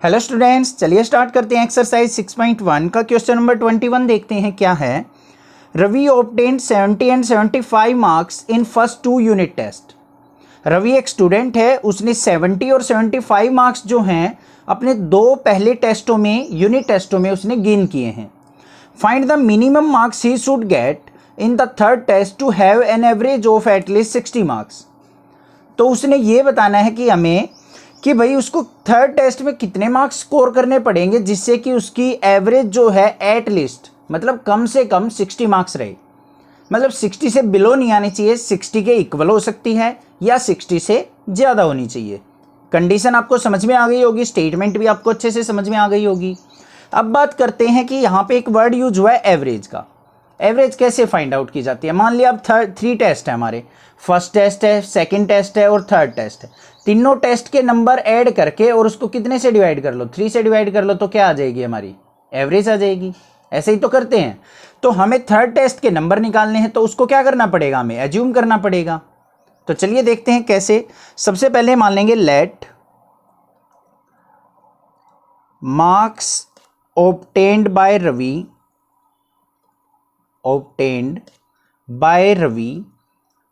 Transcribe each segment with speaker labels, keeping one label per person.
Speaker 1: Hello students, चलिए start करते हैं एक्सरसाइज 6.1 का क्वेश्चन नंबर 21। देखते हैं क्या है। Ravi obtained 70 and 75 marks in first 2 unit test. Ravi एक स्टूडेंट है, उसने 70 और 75 मार्क्स जो हैं अपने 2 पहले टेस्टों में, यूनिट टेस्टों में उसने गेन किए हैं। Find the minimum marks he should get in the third test to have an average of at least 60 marks. तो उसने ये बताना है कि हमें कि भाई उसको थर्ड टेस्ट में कितने मार्क्स स्कोर करने पड़ेंगे जिससे कि उसकी एवरेज जो है एट लीस्ट मतलब कम से कम 60 मार्क्स रहे। मतलब 60 से बिलो नहीं आनी चाहिए, 60 के इक्वल हो सकती है या 60 से ज़्यादा होनी चाहिए। कंडीशन आपको समझ में आ गई होगी, स्टेटमेंट भी आपको अच्छे से समझ में आ गई होगी। अब बात करते हैं कि यहाँ पे एक वर्ड यूज हुआ है एवरेज का। एवरेज कैसे फाइंड आउट की जाती है। मान लिया अब 3 टेस्ट है हमारे, फर्स्ट टेस्ट है, सेकंड टेस्ट है और थर्ड टेस्ट है। तीनों टेस्ट के नंबर ऐड करके और उसको कितने से डिवाइड कर लो, 3 से डिवाइड कर लो, तो क्या आ जाएगी हमारी एवरेज आ जाएगी। ऐसे ही तो करते हैं। तो हमें थर्ड टेस्ट के नंबर निकालने हैं तो उसको क्या करना पड़ेगा, हमें एज्यूम करना पड़ेगा। तो चलिए देखते हैं कैसे। सबसे पहले मान लेंगे let marks obtained by Ravi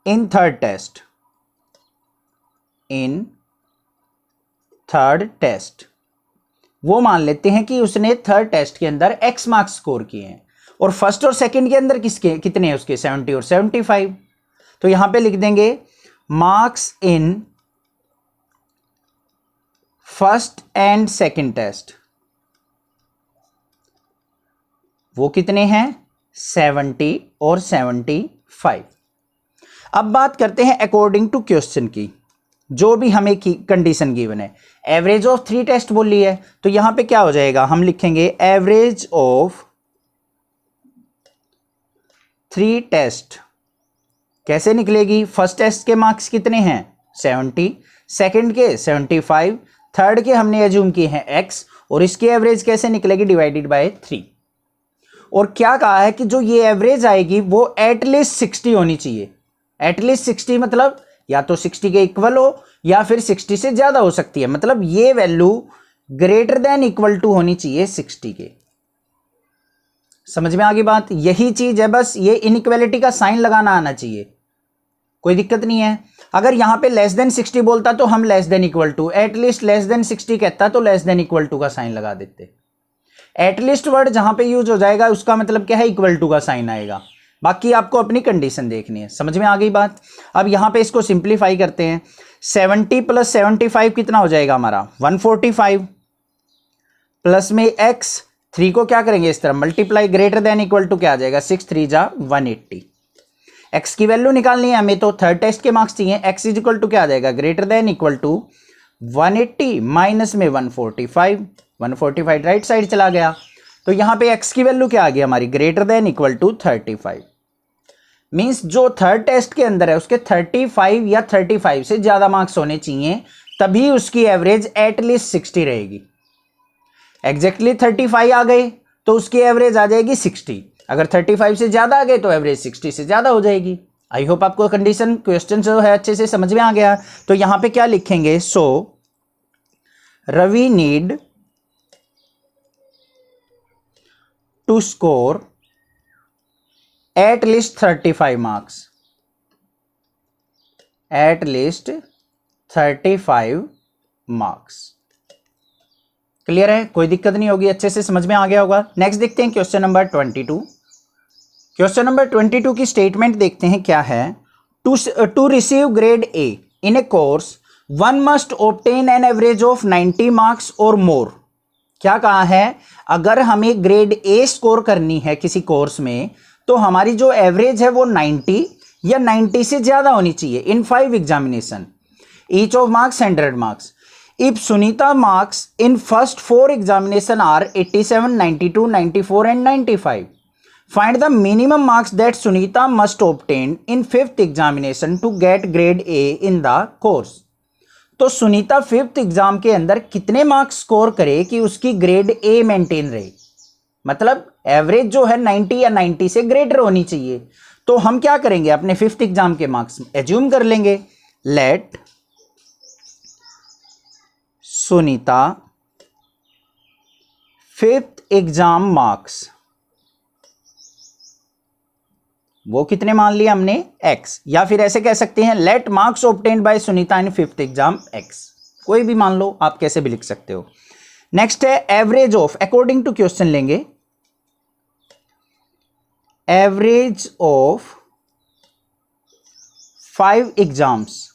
Speaker 1: in third test. वो मान लेते हैं कि उसने थर्ड टेस्ट के अंदर x मार्क्स स्कोर किए हैं और फर्स्ट और सेकंड के अंदर कितने हैं उसके 70 और 75। तो यहां पे लिख देंगे marks in first and second test, वो कितने हैं 70 और 75। अब बात करते हैं अकॉर्डिंग टू क्वेश्चन की, जो भी हमें की कंडीशन गिवन है। एवरेज ऑफ 3 टेस्ट बोली है तो यहां पे क्या हो जाएगा, हम लिखेंगे एवरेज ऑफ 3 टेस्ट। कैसे निकलेगी, फर्स्ट टेस्ट के मार्क्स कितने हैं 70, सेकंड के 75, थर्ड के हमने एज्यूम किए हैं x, और इसकी एवरेज कैसे निकलेगी, डिवाइडेड बाय 3। और क्या कहा है कि जो ये एवरेज आएगी वो एटलीस्ट 60 होनी चाहिए। एटलीस्ट 60 मतलब या तो 60 के इक्वल हो या फिर 60 से ज्यादा हो सकती है। मतलब ये value greater than equal to होनी चाहिए 60 के। समझ में आ गई बात। यही चीज है, बस ये इनइक्वालिटी का साइन लगाना आना चाहिए, कोई दिक्कत नहीं है। अगर यहां पे लेस देन 60 बोलता तो हम less than equal to, at least less than 60 कहता तो लेस देन इक्वल टू का साइन लगा देते। एटलीस्ट वर्ड जहां पे यूज हो जाएगा उसका मतलब क्या है, इक्वल टू का साइन आएगा। बाकी आपको अपनी कंडीशन देखनी है। समझ में आ गई बात। अब यहां पे इसको सिंप्लीफाई करते हैं। 70 प्लस 75 कितना हो जाएगा हमारा 145, प्लस में x, 3 को क्या करेंगे इस तरह multiply, greater than equal to क्या आ जाएगा 6 3 जा 180। x की वैल्यू निकालनी है हमें तो थर्ड टेस्ट के मार्क्स चाहिए। x इज इक्वल टू क्या आ जाएगा, greater than equal to 180 minus में 145 राइट साइड चला गया। तो यहां पे x की वैल्यू क्या आ गई हमारी, greater than equal to 35। Means जो थर्ड टेस्ट के अंदर है उसके 35 या 35 से ज्यादा मार्क्स होने चाहिए, तभी उसकी एवरेज एटलीस्ट 60 रहेगी। एग्जैक्टली 35 आ गए तो उसकी एवरेज आ जाएगी 60। अगर 35 से ज्यादा आ गए तो एवरेज 60 से ज्यादा हो जाएगी। आई होप आपको कंडीशन क्वेश्चन जो है अच्छे से समझ में आ गया। तो यहां पे क्या लिखेंगे, so Ravi need to score at least 35 marks, at least 35 marks. Clear है, कोई दिक्कत नहीं होगी, अच्छे से समझ में आ गया होगा। नेक्स्ट देखते हैं क्वेश्चन नंबर 22। क्वेश्चन नंबर 22 की स्टेटमेंट देखते हैं क्या है। To receive grade A in a course one must obtain an average of 90 marks और मोर। क्या कहा है, अगर हमें ग्रेड ए स्कोर करनी है किसी कोर्स में तो हमारी जो एवरेज है वो 90 या 90 से ज्यादा होनी चाहिए in 5 examination, each of marks 100 marks. If Sunita marks in first 4 examination are 87, 92, 94 and 95, find the minimum marks that Sunita must obtain in 5th examination to get grade A in the course. तो Sunita 5th exam के अंदर कितने marks score करे कि उसकी grade A maintain रहे। मतलब average जो है 90 या 90 से ग्रेटर होनी चाहिए। तो हम क्या करेंगे, अपने 5th एग्जाम के मार्क्स एज्यूम कर लेंगे। Let Sunita fifth exam marks, वो कितने मान लिया हमने x, या फिर ऐसे कह सकते हैं let marks obtained by Sunita in fifth exam x, कोई भी मान लो, आप कैसे भी लिख सकते हो। नेक्स्ट है average of, according to question लेंगे, एवरेज ऑफ 5 एग्जाम्स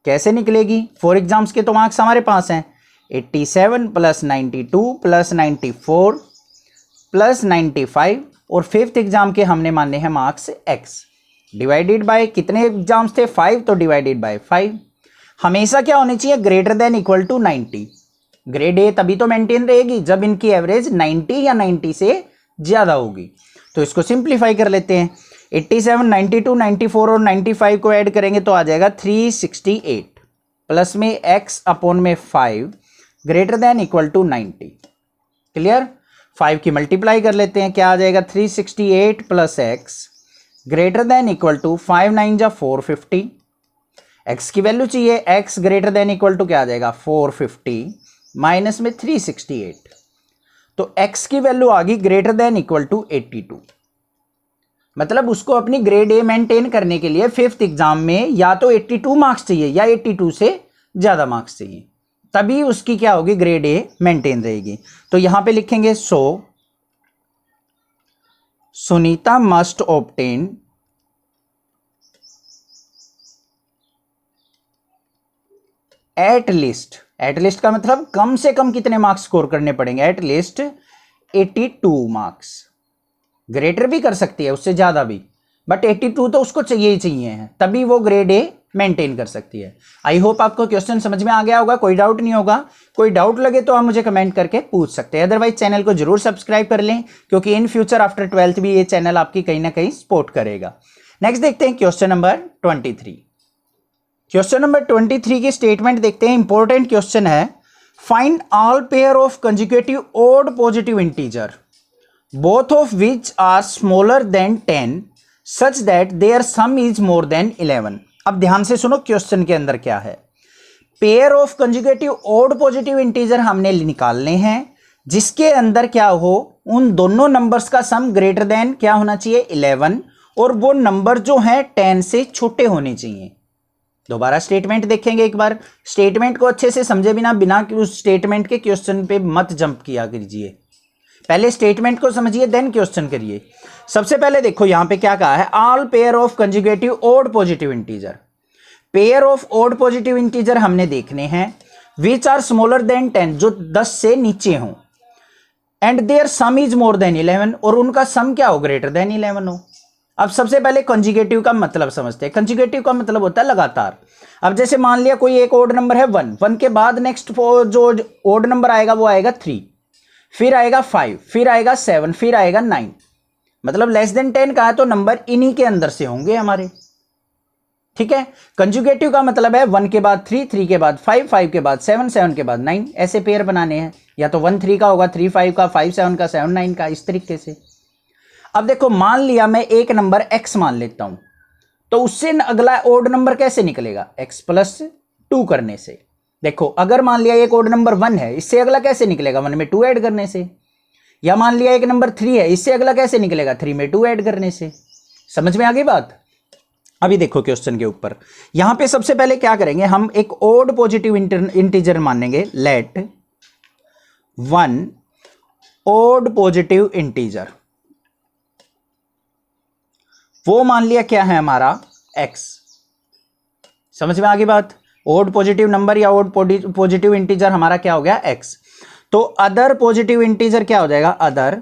Speaker 1: कैसे निकलेगी। 4 एग्जाम्स के तो मार्क्स हमारे पास हैं 87 प्लस 92 प्लस 94 प्लस 95, और फिफ्थ एग्जाम के हमने माने हैं मार्क्स x, डिवाइडेड बाय कितने एग्जाम्स थे 5, तो डिवाइडेड बाय 5। हमेशा क्या होनी चाहिए, greater than equal to 90। Grade A तभी तो मेंटेन रहेगी जब इनकी एवरेज 90 या 90 से ज्यादा होगी। तो इसको सिंप्लीफाई कर लेते हैं, 87, 92, 94 और 95 को ऐड करेंगे तो आ जाएगा 368, प्लस में x अपॉन में 5 greater than equal to 90। Clear. 5 की मल्टीप्लाई कर लेते हैं, क्या आ जाएगा 368 plus x greater than equal to 5 9 जा 450। x की वैल्यू चाहिए, x greater than equal to क्या आ जाएगा 450 माइनस में 368, तो x की वैल्यू आ गई ग्रेटर देन इक्वल टू 82। मतलब उसको अपनी ग्रेड ए मेंटेन करने के लिए फिफ्थ एग्जाम में या तो 82 मार्क्स चाहिए या 82 से ज्यादा मार्क्स चाहिए, तभी उसकी क्या होगी, ग्रेड ए मेंटेन रहेगी। तो यहां पे लिखेंगे so Sunita must obtain at least का मतलब कम से कम कितने मार्क्स स्कोर करने पड़ेंगे, एट लिस्ट 82 मार्क्स। ग्रेटर भी कर सकती है उससे ज्यादा भी, बट 82 तो उसको चाहिए ही चाहिए है, तभी वो ग्रेड ए मेंटेन कर सकती है। आई होप आपको क्वेश्चन समझ में आ गया होगा, कोई डाउट नहीं होगा। कोई डाउट लगे तो आप मुझे कमेंट करके पूछ सकते हैं, अदरवाइज चैनल को जरूर सब्सक्राइब कर लें, क्योंकि इन फ्यूचर आफ्टर 12th भी ये चैनल आपकी कहीं ना कहीं सपोर्ट करेगा। नेक्स्ट देखते हैं क्वेश्चन नंबर 23। क्वेश्चन नंबर 23 की स्टेटमेंट देखते हैं, इंपॉर्टेंट क्वेश्चन है। Find all pair of consecutive odd positive integer both of which are smaller than 10 such that their sum is more than 11। अब ध्यान से सुनो क्वेश्चन के अंदर क्या है। Pair of consecutive odd positive integer हमने निकालने हैं जिसके अंदर क्या हो, उन दोनों नंबर्स का सम ग्रेटर देन क्या होना चाहिए 11, और वो नंबर जो है 10 से छोटे होने चाहिए। दोबारा स्टेटमेंट देखेंगे एक बार, स्टेटमेंट को अच्छे से समझे बिना उस स्टेटमेंट के क्वेश्चन पे मत जंप किया कीजिए, पहले स्टेटमेंट को समझिए देन क्वेश्चन करिए। सबसे पहले देखो यहां पे क्या कहा है, all pair of conjugative odd positive integer. Pair of odd positive integer हमने देखने हैं विच आर स्मॉलर देन 10, जो 10 से नीचे हों, and their sum is more than 11, और उनका सम क्या हो, ग्रेटर देन 11 हो। अब सबसे पहले कंजुगेटिव का मतलब समझते हैं। कंजुगेटिव का मतलब होता है लगातार। अब जैसे मान लिया कोई एक ओड नंबर है 1 के बाद नेक्स्ट जो ओड नंबर आएगा वो आएगा 3, फिर आएगा 5, फिर आएगा 7, फिर आएगा 9, मतलब लेस देन 10 का है तो नंबर इन्हीं के अंदर से होंगे हमारे। ठीक है। कंजुगेटिव का मतलब है 1 के बाद 3, 3 के बाद 5, 5 के बाद 7, 7 के बाद 9, ऐसे पेयर बनाने हैं, या तो 1 3 का होगा, 3 5 का, 5 7 का, 7 9 का, इस तरीके से। अब देखो मान लिया मैं एक नंबर x मान लेता हूं, तो उससे अगला ओड नंबर कैसे निकलेगा, x प्लस 2 करने से। देखो अगर मान लिया एक ओड नंबर 1 है, इससे अगला कैसे निकलेगा, 1 में 2 ऐड करने से। या मान लिया एक नंबर 3 है, इससे अगला कैसे निकलेगा, 3 में 2 ऐड करने से। समझ में आ गई बात। अभी देखो क्वेश्चन के ऊपर, यहां पे सबसे पहले क्या करेंगे, हम एक ओड पॉजिटिव इंटीजर मानेंगे, लेट 1 ओड पॉजिटिव इंटीजर, वो मान लिया क्या है हमारा x। समझ में आ गई बात। ओड पॉजिटिव नंबर या ओड पॉजिटिव इंटीजर हमारा क्या हो गया, x। तो अदर पॉजिटिव इंटीजर क्या हो जाएगा, other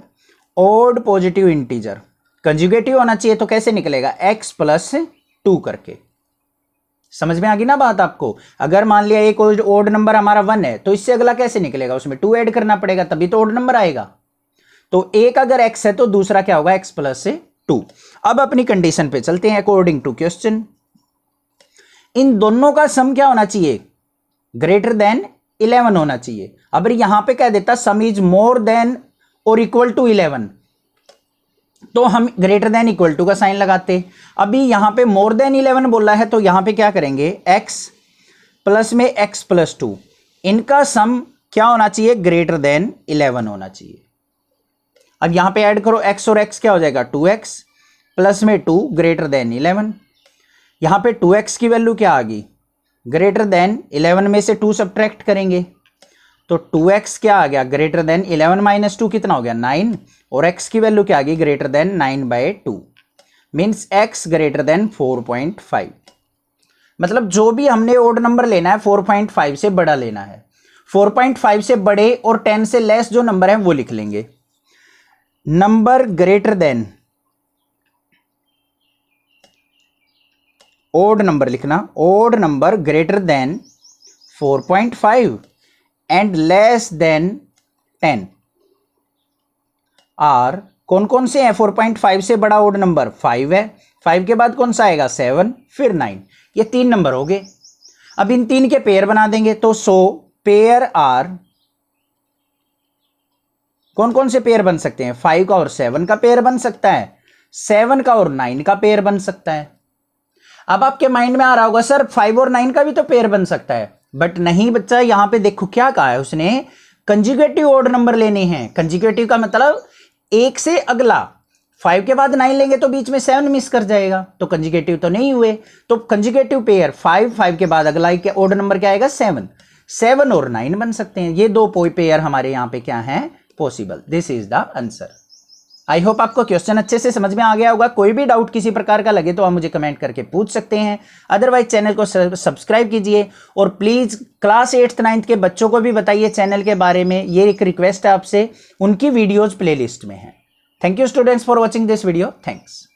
Speaker 1: odd positive integer. Conjugative होना चाहिए तो कैसे निकलेगा, x प्लस 2 करके। समझ में आ गई ना बात आपको। अगर मान लिया एक ओड नंबर हमारा 1 है, तो इससे अगला कैसे निकलेगा, उसमें 2 ऐड करना पड़ेगा, तभी तो ओड नंबर आएगा। तो एक अगर x है तो दूसरा क्या होगा, x प्लस 2। अब अपनी कंडीशन पे चलते हैं, अकॉर्डिंग टू क्वेश्चन इन दोनों का सम क्या होना चाहिए, ग्रेटर देन 11 होना चाहिए। अब यहां पे कह देता सम इज मोर देन और इक्वल टू 11, तो हम ग्रेटर देन इक्वल टू का साइन लगाते। अभी यहां पे मोर देन 11 बोला है, तो यहां पे क्या करेंगे, x प्लस में x प्लस 2, इनका सम क्या होना चाहिए, ग्रेटर देन 11 होना चाहिए। अब यहां पे ऐड करो x और x, क्या हो जाएगा 2x प्लस में 2 ग्रेटर देन 11। यहां पे 2x की वैल्यू क्या आ गई, ग्रेटर देन 11 में से 2 सब्ट्रैक्ट करेंगे तो 2x क्या आ गया, ग्रेटर देन 11 माइनस 2 कितना हो गया 9, और x की वैल्यू क्या आ गई, greater than 9/2, means x greater than 4.5। मतलब जो भी हमने ओड नंबर लेना है 4.5 से बड़ा लेना है। 4.5 से बड़े और 10 से लेस जो नंबर है वो लिख लेंगे। Number greater than, odd number लिखना, odd number greater than 4.5 and less than 10 are, कौन कौन से हैं, 4.5 से बड़ा ओड नंबर 5 है, 5 के बाद कौन सा आएगा 7, फिर 9, ये 3 नंबर हो गए। अब इन 3 के पेयर बना देंगे तो पेयर आर, कौन कौन से पेयर बन सकते हैं, 5 का और 7 का पेयर बन सकता है, 7 का और 9 का पेयर बन सकता है। अब आपके माइंड में आ रहा होगा सर 5 और 9 का भी तो पेयर बन सकता है, बट नहीं बच्चा, यहां पे देखो क्या कहा है उसने, कंजुगेटिव ओड नंबर लेने हैं। कंजुगेटिव का मतलब एक से अगला, 5 के बाद 9 लेंगे तो बीच में 7 मिस कर जाएगा, तो कंजुगेटिव तो नहीं हुए। तो कंजुगेटिव पेयर 5 के बाद अगला ओड नंबर क्या आएगा 7 और 9 बन सकते हैं। ये 2 पेयर हमारे यहां पे क्या है, possible. This is the answer. I hope आपको क्वेश्चन अच्छे से समझ में आ गया होगा। कोई भी डाउट किसी प्रकार का लगे तो आप मुझे कमेंट करके पूछ सकते हैं, अदरवाइज चैनल को सब्सक्राइब कीजिए और प्लीज क्लास 8th 9th के बच्चों को भी बताइए चैनल के बारे में। ये एक रिक्वेस्ट है आपसे, उनकी वीडियोज प्लेलिस्ट में है। Thank you students for watching this video, thanks.